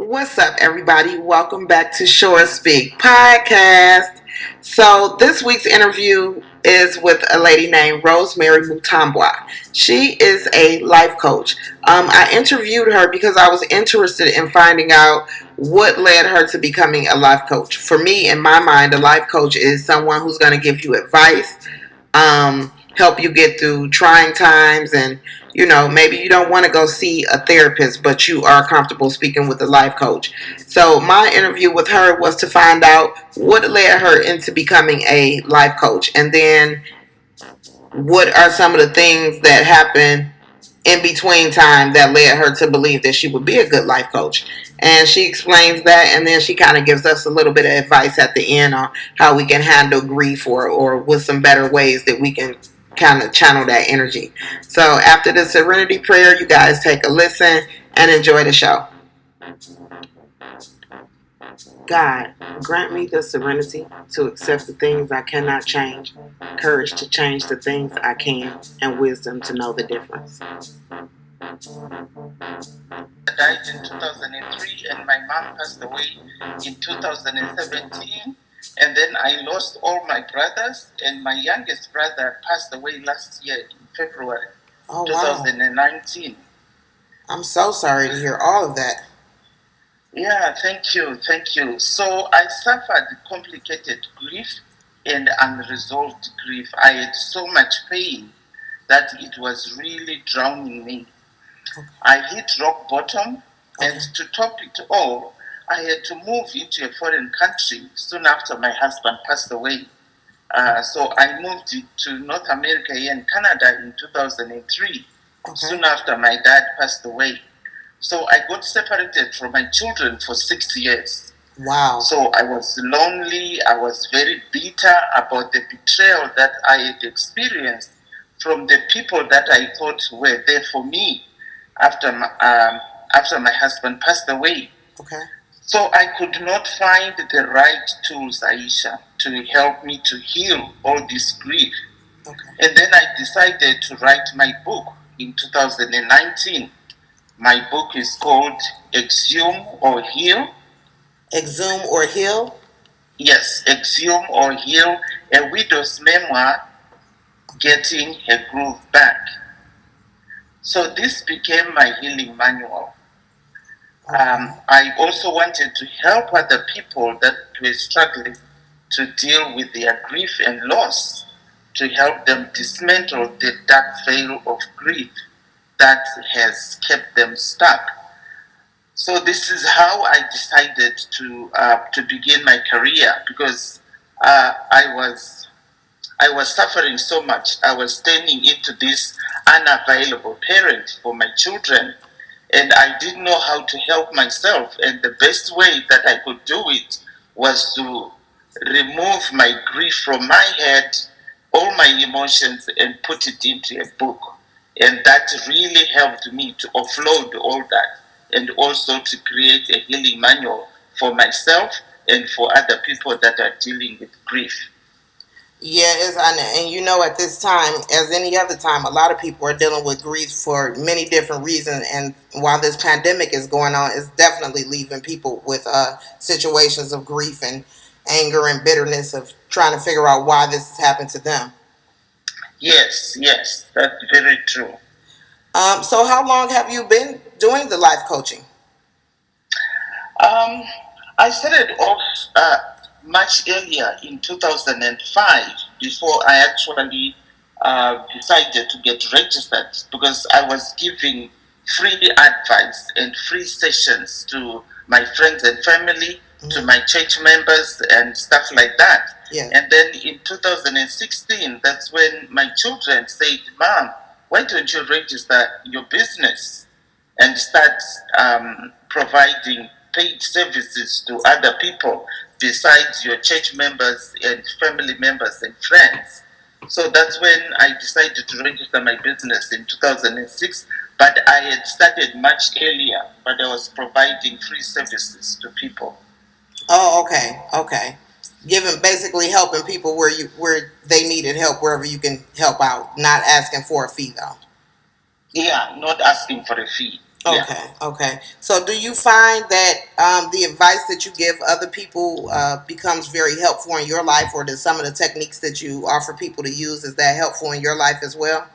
What's up, everybody? Welcome back to Shore Speak Podcast. So, this week's interview is with a lady named Rosemary Mupambwa. She is a life coach. I interviewed her because I was interested in finding out what led her to becoming a life coach. For me, in my mind, a life coach is someone who's going to give you advice, help you get through trying times, and maybe you don't want to go see a therapist, but you are comfortable speaking with a life coach. So my interview with her was to find out what led her into becoming a life coach, and then what are some of the things that happened in between time that led her to believe that she would be a good life coach. And she explains that, and then she kind of gives us a little bit of advice at the end on how we can handle grief, or with some better ways that we can kind of channel that energy. So after the serenity prayer, you guys take a listen and enjoy the show. God, grant me the serenity to accept the things I cannot change, courage to change the things I can, and wisdom to know the difference. Died in 2003, and my mom passed away in 2017. And then I lost all my brothers, and my youngest brother passed away last year in February 2019. I'm so sorry to hear all of that. Yeah, thank you. So I suffered complicated grief and unresolved grief. I had so much pain that it was really drowning me. I hit rock bottom, and to top it all, I had to move into a foreign country soon after my husband passed away. So I moved to North America here in Canada in 2003, soon after my dad passed away. So I got separated from my children for 6 years. Wow. So I was lonely. I was very bitter about the betrayal that I had experienced from the people that I thought were there for me after my husband passed away. Okay. So I could not find the right tools, Aisha, to help me to heal all this grief. Okay. And then I decided to write my book in 2019. My book is called Exhume or Heal. Exhume or Heal? Yes, Exhume or Heal, a widow's memoir, getting her groove back. So this became my healing manual. I also wanted to help other people that were struggling to deal with their grief and loss, to help them dismantle the dark veil of grief that has kept them stuck. So this is how I decided to begin my career, because I was suffering so much. I was turning into this unavailable parent for my children, and I didn't know how to help myself. And the best way that I could do it was to remove my grief from my head, all my emotions, and put it into a book. And that really helped me to offload all that, and also to create a healing manual for myself and for other people that are dealing with grief. Yeah, and at this time, as any other time, a lot of people are dealing with grief for many different reasons. And while this pandemic is going on, it's definitely leaving people with situations of grief and anger and bitterness of trying to figure out why this has happened to them. Yes, that's very true. So how long have you been doing the life coaching? I started off much earlier in 2005, before I actually decided to get registered, because I was giving free advice and free sessions to my friends and family, to my church members and stuff like that. Yeah. And then in 2016, that's when my children said, "Mom, why don't you register your business and start providing paid services to other people besides your church members and family members and friends?" So that's when I decided to register my business in 2006. But I had started much earlier, but I was providing free services to people. Oh, okay. Basically helping people where they needed help, wherever you can help out, not asking for a fee though. Yeah, not asking for a fee. Yeah. Okay. So, do you find that the advice that you give other people becomes very helpful in your life, or does some of the techniques that you offer people to use is that helpful in your life as well?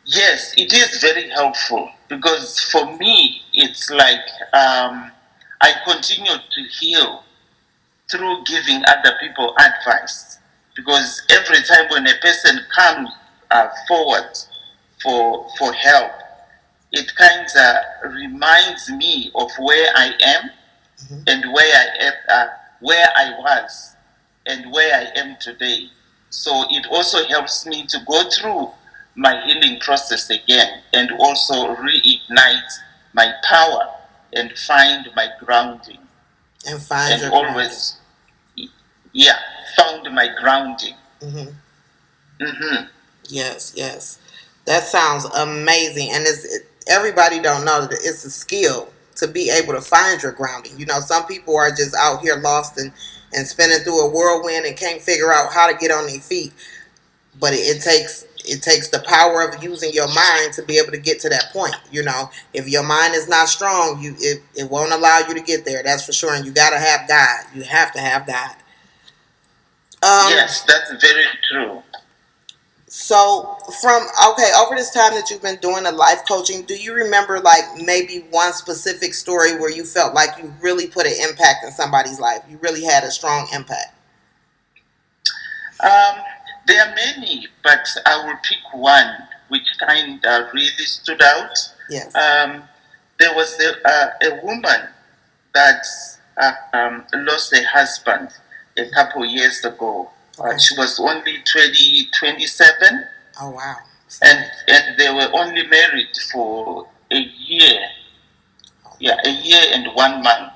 Yes, it is very helpful because for me, it's like I continue to heal through giving other people advice. Because every time when a person comes forward for help, it kind of reminds me of where I am Mm-hmm. and where I was and where I am today. So it also helps me to go through my healing process again and also reignite my power and find my grounding And find and your grounding. always, yeah, found my grounding. Mm-hmm. Hmm. Yes. That sounds amazing, and everybody don't know that it's a skill to be able to find your grounding. You know, some people are just out here lost and spinning through a whirlwind and can't figure out how to get on their feet. But it takes the power of using your mind to be able to get to that point. You know, if your mind is not strong, it won't allow you to get there. That's for sure. And you got to have God. You have to have God. Um, Yes, that's very true. So from okay, over this time that you've been doing the life coaching, do you remember like maybe one specific story where you felt like you really put an impact in somebody's life? You really had a strong impact. Um, there are many, but I will pick one which kind of really stood out. Yes. Um, there was a woman that lost a husband a couple years ago. Okay. She was only 27, Oh wow. and, Sorry. and they were only married for a year. Oh Yeah, my a God. year and 1 month.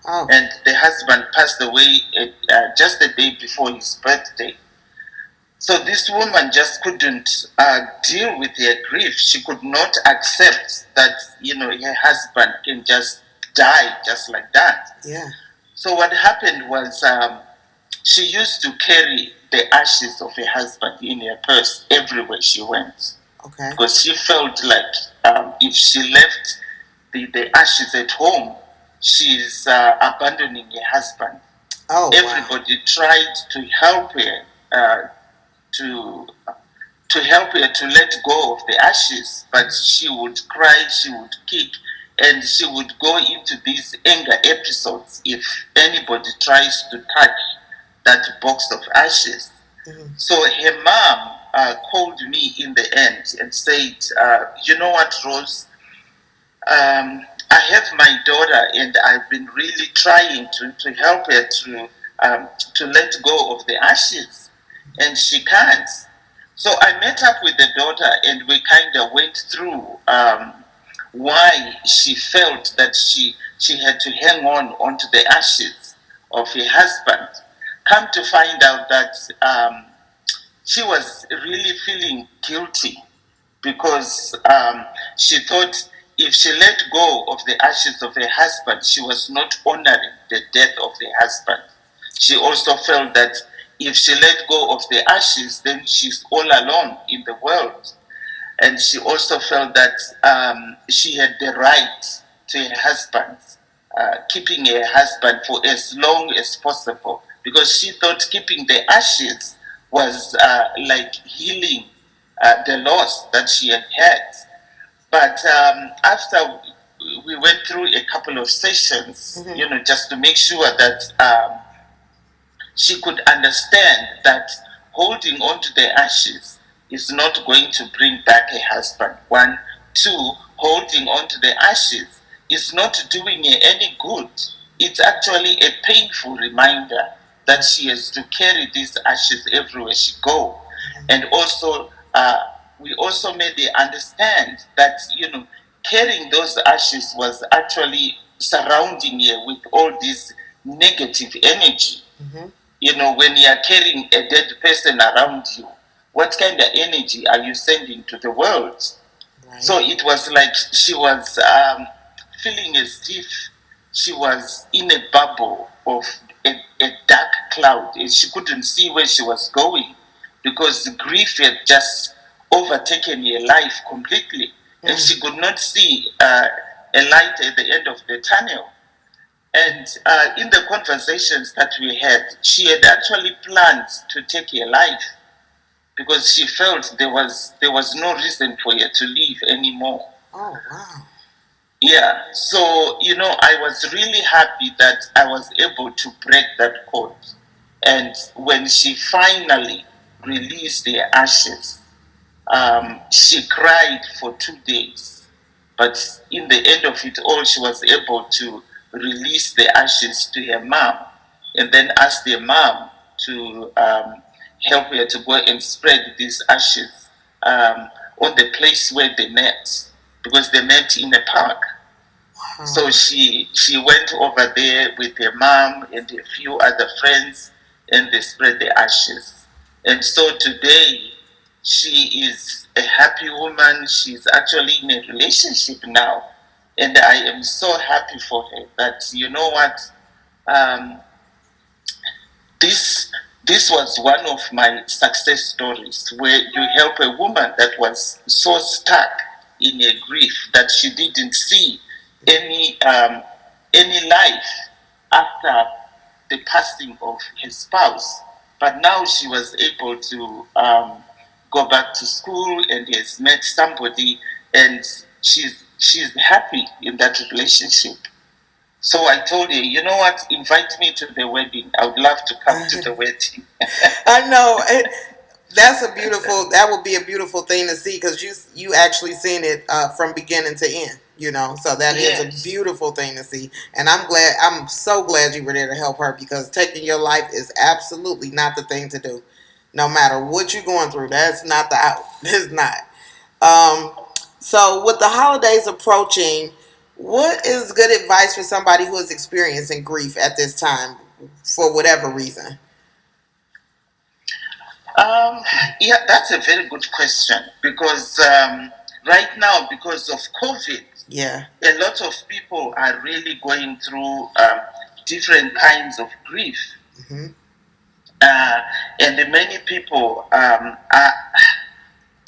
Oh. And the husband passed away just the day before his birthday. So this woman just couldn't deal with her grief. She could not accept that her husband can just die just like that. Yeah. So what happened was she used to carry the ashes of her husband in her purse everywhere she went Okay. because she felt like if she left the ashes at home, she's abandoning her husband. Oh wow. Everybody tried to help her to help her to let go of the ashes, but she would cry, she would kick, and she would go into these anger episodes if anybody tries to touch that box of ashes. Mm-hmm. So her mom called me in the end and said, "You know what, Rose? I have my daughter, and I've been really trying to help her to let go of the ashes, and she can't." So I met up with the daughter, and we kind of went through why she felt that she had to hang on onto the ashes of her husband. Come to find out that she was really feeling guilty because she thought if she let go of the ashes of her husband, she was not honoring the death of her husband. She also felt that if she let go of the ashes, then she's all alone in the world. And she also felt that she had the right to her husband, keeping her husband for as long as possible, because she thought keeping the ashes was like healing the loss that she had had. But after we went through a couple of sessions, Mm-hmm. just to make sure that she could understand that holding on to the ashes is not going to bring back her husband. One, two, holding on to the ashes is not doing her any good. It's actually a painful reminder that she has to carry these ashes everywhere she go. And also, we also made her understand that carrying those ashes was actually surrounding her with all this negative energy. Mm-hmm. When you are carrying a dead person around you, what kind of energy are you sending to the world? Right. So it was like she was feeling as if she was in a bubble of a dark cloud, and she couldn't see where she was going because the grief had just overtaken her life completely. and she could not see a light at the end of the tunnel. And in the conversations that we had, she had actually planned to take her life because she felt there was no reason for her to live anymore. Oh, wow. Yeah, so I was really happy that I was able to break that code. And when she finally released her ashes, she cried for 2 days. But in the end of it all, she was able to release the ashes to her mom and then ask their mom to help her to go and spread these ashes on the place where they met, because they met in a park. So she went over there with her mom and a few other friends, and they spread the ashes. And so today she is a happy woman. She's actually in a relationship now, and I am so happy for her that um, this this was one of my success stories where you help a woman that was so stuck in a grief that she didn't see any life after the passing of his spouse, but now she was able to go back to school and has met somebody, and she's happy in that relationship. So I told her, you know what? Invite me to the wedding. I would love to come to the wedding. I know. That would be a beautiful thing to see, because you actually seen it from beginning to end. So that is a Yes. beautiful thing to see, and I'm so glad you were there to help her, because taking your life is absolutely not the thing to do. No matter what you're going through, that's not the out. It's not. Um, so with the holidays approaching, what is good advice for somebody who is experiencing grief at this time, for whatever reason? Um, yeah, that's a very good question because right now, because of COVID, Yeah. a lot of people are really going through different kinds of grief. Hmm. Uh, and many people are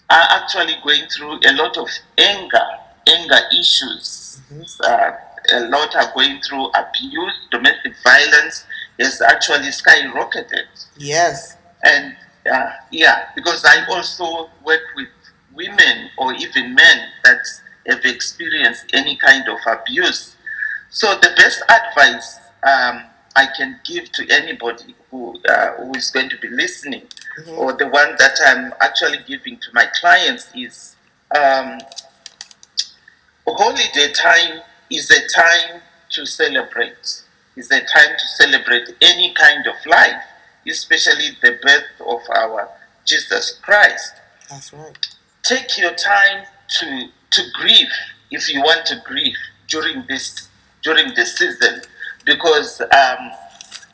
actually going through a lot of anger issues. Hmm. A lot are going through abuse, domestic violence has actually skyrocketed. Yes. And yeah, because I also work with women or even men that have experienced any kind of abuse. So the best advice I can give to anybody who is going to be listening, Hmm. or the one that I'm actually giving to my clients, is um, holiday time is a time to celebrate. It's a time to celebrate any kind of life, especially the birth of our Jesus Christ. That's right. Take your time to grieve if you want to grieve during this season, because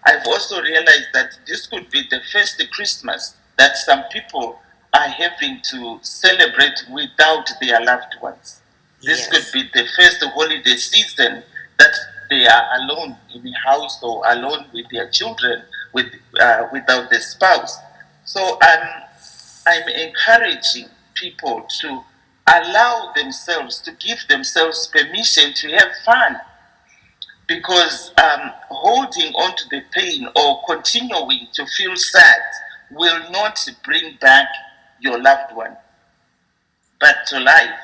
I've also realized that this could be the first Christmas that some people are having to celebrate without their loved ones. This could Yes. be the first holiday season that they are alone in the house or alone with their children, without the spouse. So I'm encouraging people to allow themselves, to give themselves permission to have fun, because holding on to the pain or continuing to feel sad will not bring back your loved one back to life.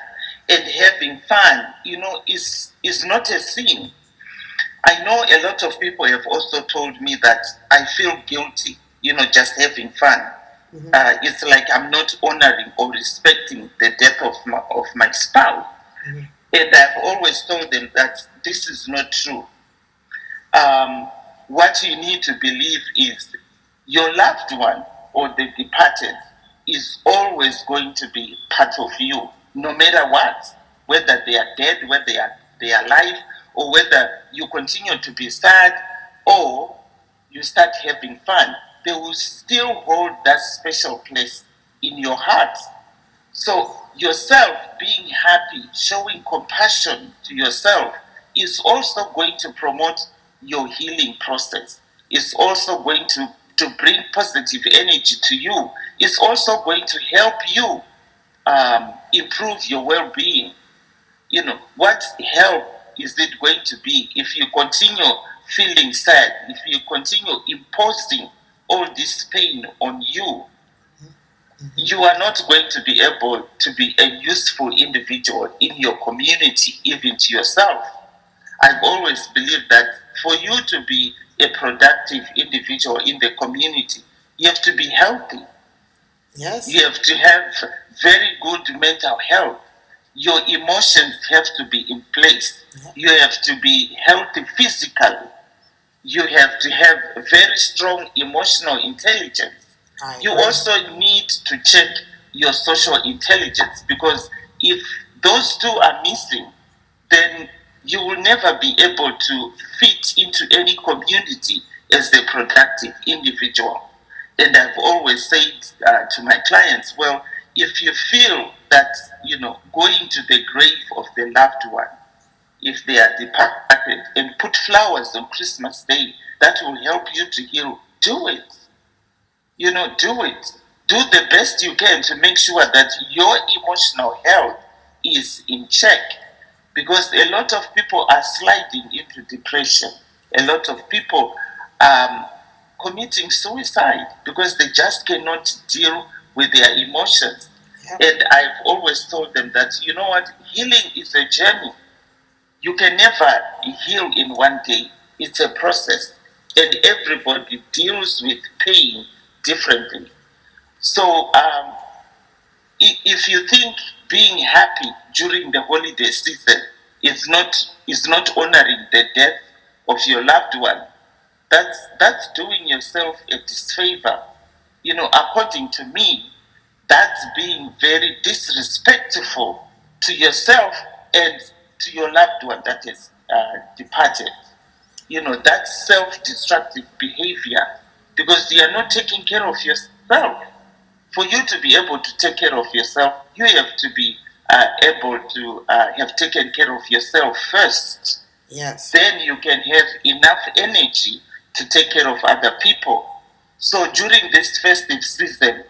And having fun, is not a sin. I know a lot of people have also told me that I feel guilty, just having fun. Hmm. It's like I'm not honoring or respecting the death of my spouse. Hmm. And I've always told them that this is not true. What you need to believe is your loved one or the departed is always going to be part of you, no matter what, whether they are dead, whether they are alive, or whether you continue to be sad or you start having fun. They will still hold that special place in your heart. So, yourself being happy, showing compassion to yourself, is also going to promote your healing process. It's also going to bring positive energy to you. It's also going to help you improve your well being. what help is it going to be if you continue feeling sad, if you continue imposing all this pain on you? You are not going to be able to be a useful individual in your community, even to yourself. I've always believed that for you to be a productive individual in the community, you have to be healthy. Yes. You have to have very good mental health. Your emotions have to be in place. You have to be healthy physically. You have to have very strong emotional intelligence. You also need to check your social intelligence, because if those two are missing, then you will never be able to fit into any community as a productive individual. And I've always said to my clients, well, if you feel that, going to the grave of the loved one, if they are departed, and put flowers on Christmas Day, that will help you to heal, do it. Do it. Do the best you can to make sure that your emotional health is in check, because a lot of people are sliding into depression. A lot of people um, committing suicide because they just cannot deal with their emotions. Yep. And I've always told them that, you know what, healing is a journey. You can never heal in one day. It's a process, and everybody deals with pain differently. So, if you think being happy during the holiday season is not honoring the death of your loved one, that's doing yourself a disfavor. According to me, that's being very disrespectful to yourself and to your loved one that has departed. That's self-destructive behavior, because you are not taking care of yourself. For you to be able to take care of yourself, you have to be able to have taken care of yourself first. Yes. Then you can have enough energy to take care of other people. So during this festive season,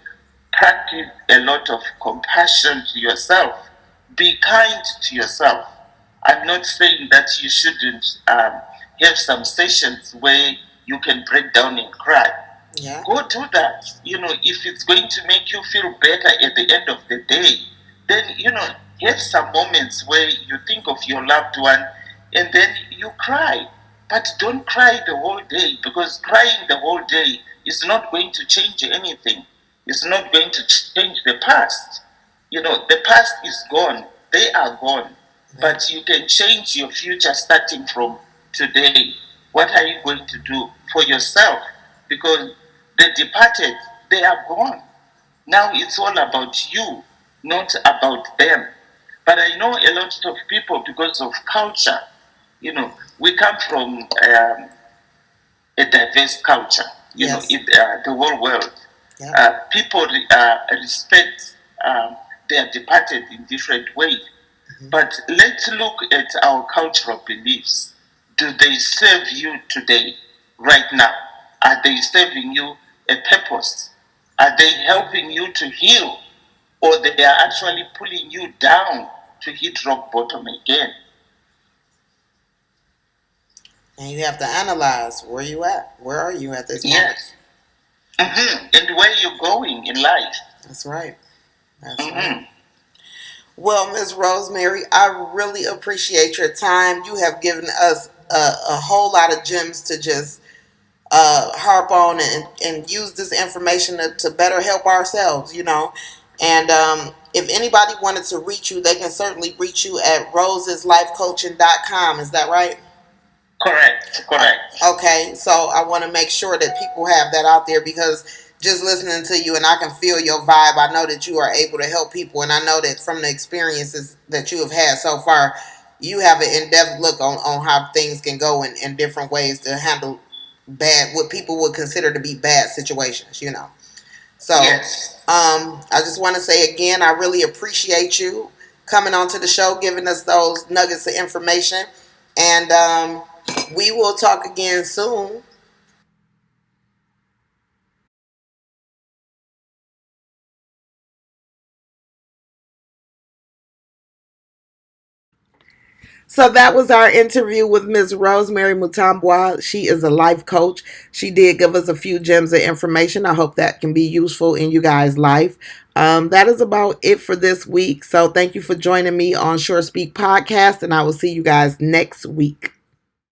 practice a lot of compassion to yourself. Be kind to yourself. I'm not saying that you shouldn't have some sessions where you can break down and cry. Yeah. Go do that. If it's going to make you feel better at the end of the day, then, have some moments where you think of your loved one and then you cry. But don't cry the whole day, because crying the whole day is not going to change anything. It's not going to change the past. The past is gone. They are gone. But you can change your future starting from today. What are you going to do for yourself? Because the departed, they are gone. Now it's all about you, not about them. But I know a lot of people, because of culture, we come from a diverse culture, Yes. in the whole world. Yeah. People respect their departed in different ways. But let's look at our cultural beliefs. Do they serve you today, right now? Are they serving you a purpose? Are they helping you to heal? Or they are actually pulling you down to hit rock bottom again? And you have to analyze where you at. Where are you at this moment? Yes. And where you're going in life. That's right. That's right. Well, Ms. Rosemary, I really appreciate your time. You have given us a whole lot of gems to just harp on and use this information to better help ourselves, And if anybody wanted to reach you, they can certainly reach you at roseslifecoaching.com. Is that right? Correct. Okay, so I want to make sure that people have that out there, because just listening to you and I can feel your vibe, I know that you are able to help people, and I know that from the experiences that you have had so far, you have an in-depth look on how things can go in different ways to handle what people would consider to be bad situations. So Yes. I just want to say again, I really appreciate you coming onto the show, giving us those nuggets of information, and we will talk again soon. So that was our interview with Ms. Rosemary Mupambwa. She is a life coach. She did give us a few gems of information. I hope that can be useful in you guys' life. That is about it for this week. So thank you for joining me on Sure Speak Podcast, and I will see you guys next week.